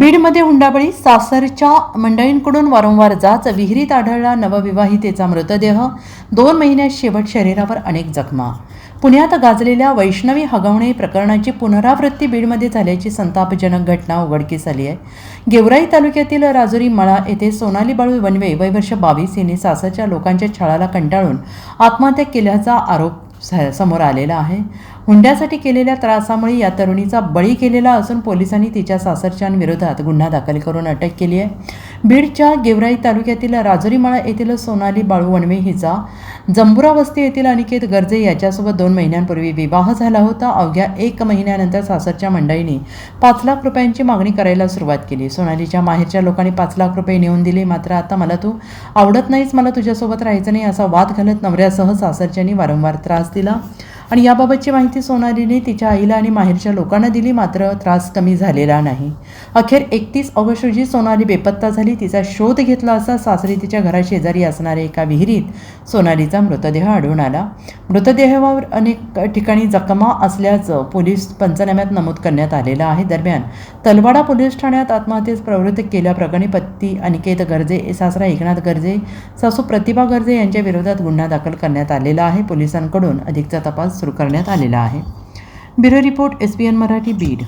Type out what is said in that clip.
बीडमध्ये हुंडाबळी, सासरच्या मंडळींकडून वारंवार जाच, विहिरीत आढळला नवविवाहितेचा मृतदेह, 2 महिन्यात शेवट, शरीरावर अनेक जखमा. पुण्यात गाजलेल्या वैष्णवी हगवणे प्रकरणाची पुनरावृत्ती बीडमध्ये झाल्याची संतापजनक घटना उघडकीस आली आहे. गेवराई तालुक्यातील राजुरी मळा येथे सोनाली बाळू वनवे वय वर्ष 22 हिने सासरच्या लोकांच्या छळाला कंटाळून आत्महत्या केल्याचा आरोप समोर आलेला आहे. हुंड्यासाठी केलेल्या त्रासामुळे या तरुणीचा बळी केलेला असून पोलिसांनी तिच्या सासरच्यांविरोधात गुन्हा दाखल करून अटक केली आहे. बीडच्या गेवराई तालुक्यातील राजुरीमाळा येथील सोनाली बाळू वनवे हिचा जंबुरा वस्ती येथील अनिकेत गर्जे याच्यासोबत 2 महिन्यांपूर्वी विवाह झाला होता. अवघ्या 1 महिन्यानंतर सासरच्या मंडळींनी 5 लाख रुपयांची मागणी करायला सुरुवात केली. सोनालीच्या माहेरच्या लोकांनी 5 लाख रुपये नेऊन दिले. मात्र आता मला तू आवडत नाहीस, मला तुझ्यासोबत राहायचं नाही असा वाद घालत नवऱ्यासह सासरच्यांनी वारंवार त्रास दिला आणि याबाबतची माहिती सोनालीने तिच्या आईला आणि माहेरच्या लोकांना दिली. मात्र त्रास कमी झालेला नाही. अखेर 31 ऑगस्ट रोजी सोनाली बेपत्ता झाली. तिचा शोध घेतला असता सासरी तिच्या घराशेजारी असणाऱ्या एका विहिरीत सोनालीचा मृतदेह आढळून आला. मृतदेहावर अनेक ठिकाणी जखमा असल्याचं पोलीस पंचनाम्यात नमूद करण्यात आलेलं आहे. दरम्यान तलवाडा पोलीस ठाण्यात आत्महत्येस प्रवृत्त केल्याप्रकरणी पती अनिकेत गर्जे, सासरा एकनाथ गर्जे, सासू प्रतिभा गर्जे यांच्या विरोधात गुन्हा दाखल करण्यात आलेला आहे. पोलिसांकडून अधिकचा तपास सुरू करण्यात आलेला आहे. Bureau report, SBN Marathi, Beed.